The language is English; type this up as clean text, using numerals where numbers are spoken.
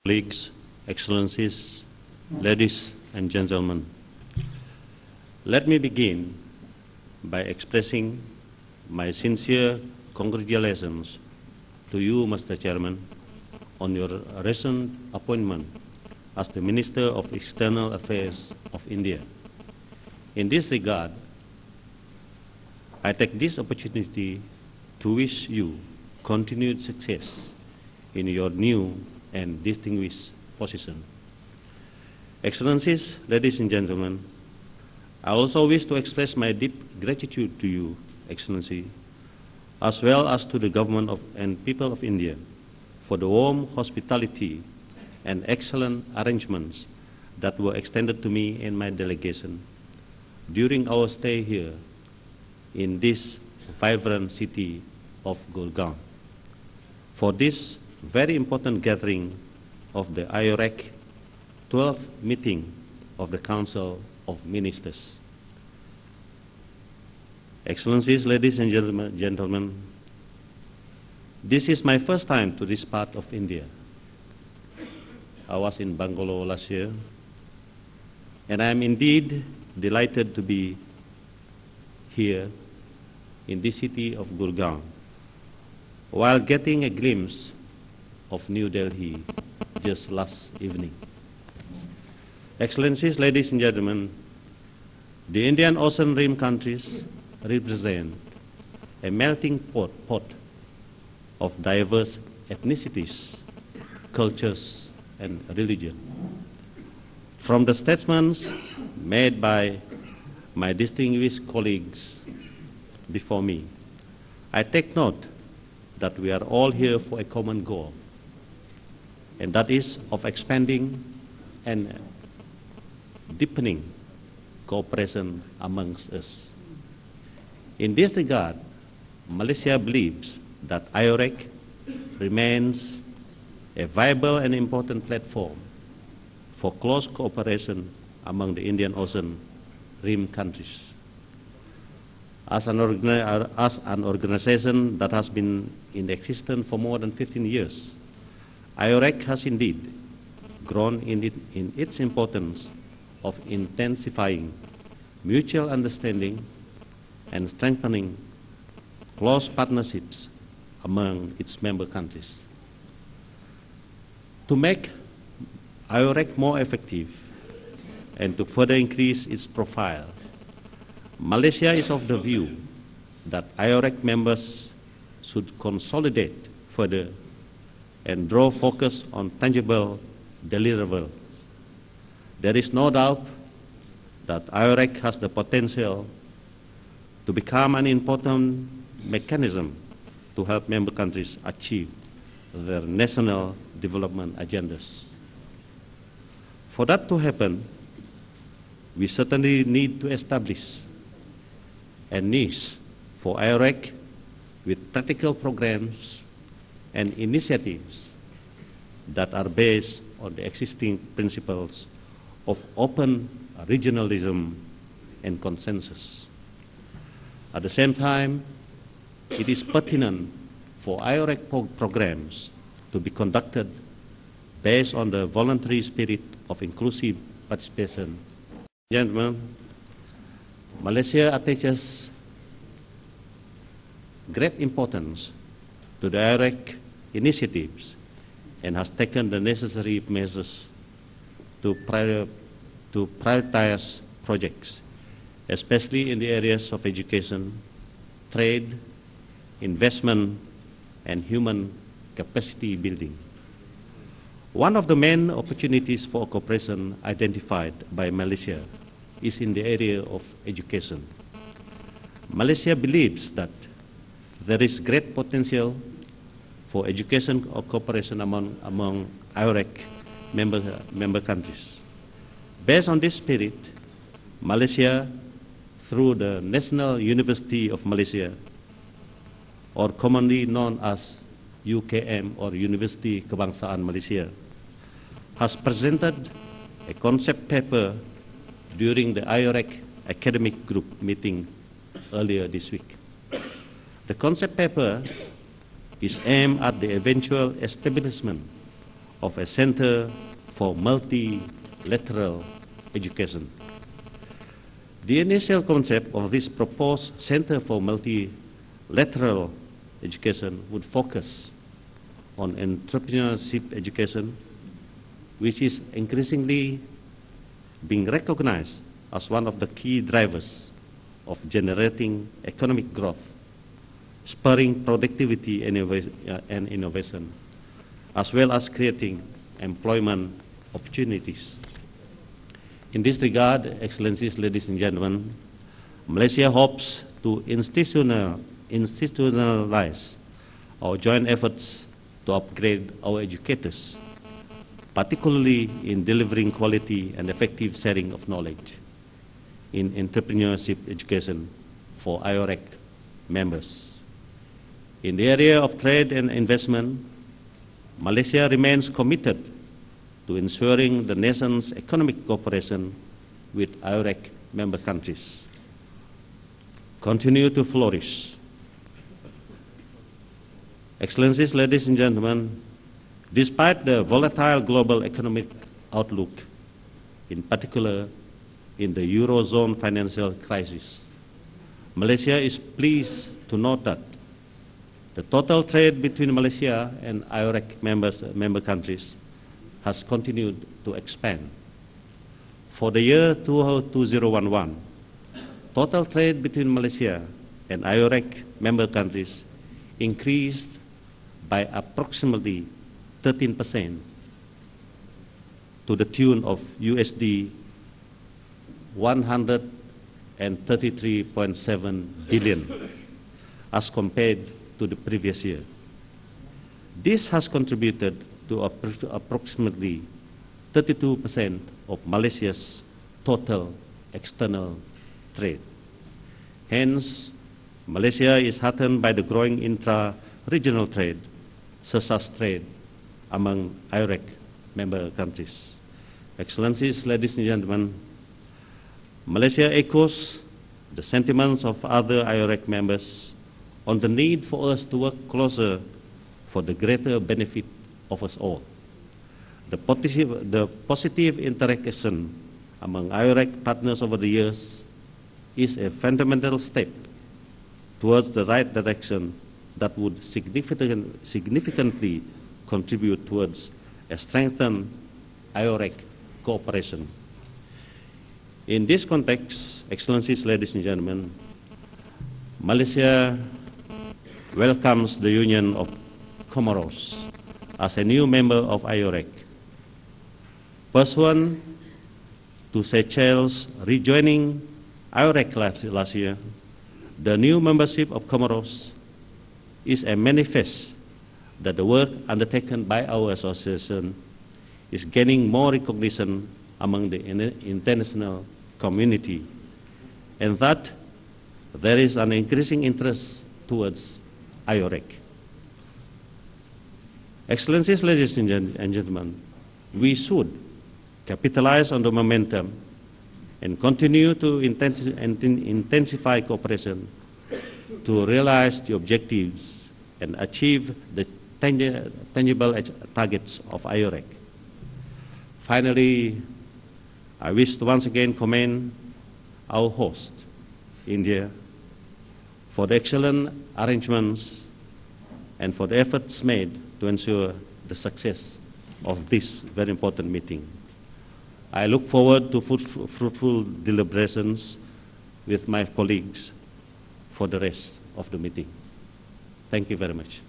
Colleagues, Excellencies, ladies and gentlemen, let me begin by expressing my sincere congratulations to you, Mr. Chairman, on your recent appointment as the Minister of External Affairs of India. In this regard, I take this opportunity to wish you continued success in your new and distinguished position. Excellencies, ladies and gentlemen, I also wish to express my deep gratitude to you, Excellency, as well as to the government and people of India for the warm hospitality and excellent arrangements that were extended to me and my delegation during our stay here in this vibrant city of Gurgaon. For this very important gathering of the IOR-ARC 12th meeting of the Council of Ministers. Excellencies, ladies and gentlemen, this is my first time to this part of India. I was in Bangalore last year, and I am indeed delighted to be here in this city of Gurgaon, while getting a glimpse of New Delhi just last evening. Excellencies, ladies and gentlemen, the Indian Ocean Rim countries represent a melting pot of diverse ethnicities, cultures, and religion. From the statements made by my distinguished colleagues before me, I take note that we are all here for a common goal, and that is of expanding and deepening cooperation amongst us. In this regard, Malaysia believes that IOR-ARC remains a viable and important platform for close cooperation among the Indian Ocean Rim countries. As an organization that has been in existence for more than 15 years, IOR-ARC has indeed grown in its importance of intensifying mutual understanding and strengthening close partnerships among its member countries. To make IOR-ARC more effective and to further increase its profile, Malaysia is of the view that IOR-ARC members should consolidate further and draw focus on tangible deliverables. There is no doubt that IOR-ARC has the potential to become an important mechanism to help member countries achieve their national development agendas. For that to happen, we certainly need to establish a niche for IOR-ARC with practical programs and initiatives that are based on the existing principles of open regionalism and consensus. At the same time, it is pertinent for IOR-ARC programs to be conducted based on the voluntary spirit of inclusive participation. Gentlemen, Malaysia attaches great importance to the IOR-ARC initiatives and has taken the necessary measures to prioritize projects, especially in the areas of education, trade, investment, and human capacity building. One of the main opportunities for cooperation identified by Malaysia is in the area of education. Malaysia believes that there is great potential for education cooperation among IOR-ARC member countries. Based on this spirit, Malaysia, through the National University of Malaysia, or commonly known as UKM or University Kebangsaan Malaysia, has presented a concept paper during the IOR-ARC academic group meeting earlier this week. The concept paper is aimed at the eventual establishment of a Center for Multilateral Education. The initial concept of this proposed Center for Multilateral Education would focus on entrepreneurship education, which is increasingly being recognized as one of the key drivers of generating economic growth, spurring productivity and innovation, as well as creating employment opportunities. In this regard, Excellencies, ladies and gentlemen, Malaysia hopes to institutionalize our joint efforts to upgrade our educators, particularly in delivering quality and effective sharing of knowledge in entrepreneurship education for IOR-ARC members. In the area of trade and investment, Malaysia remains committed to ensuring the nation's economic cooperation with IOR-ARC member countries continue to flourish. Excellencies, ladies and gentlemen, despite the volatile global economic outlook, in particular in the Eurozone financial crisis, Malaysia is pleased to note that the total trade between Malaysia and IOR-ARC member countries has continued to expand. For the year 2011, total trade between Malaysia and IOR-ARC member countries increased by approximately 13% to the tune of USD 133.7 billion as compared to the previous year. This has contributed to approximately 32% of Malaysia's total external trade. Hence, Malaysia is heartened by the growing intra-regional trade, such as trade among IOR-ARC member countries. Excellencies, ladies and gentlemen, Malaysia echoes the sentiments of other IOR-ARC members on the need for us to work closer for the greater benefit of us all. The positive interaction among IOR-ARC partners over the years is a fundamental step towards the right direction that would significantly contribute towards a strengthened IOR-ARC cooperation. In this context, Excellencies, ladies and gentlemen, Malaysia welcomes the Union of Comoros as a new member of IOR-ARC. Pursuant to Seychelles rejoining IOR-ARC last year, the new membership of Comoros is a manifest that the work undertaken by our association is gaining more recognition among the international community, and that there is an increasing interest towards IOR-ARC. Excellencies, ladies and gentlemen, we should capitalize on the momentum and continue to intensify cooperation to realize the objectives and achieve the tangible targets of IOR-ARC. Finally, I wish to once again commend our host, India, for the excellent arrangements and for the efforts made to ensure the success of this very important meeting. I look forward to fruitful deliberations with my colleagues for the rest of the meeting. Thank you very much.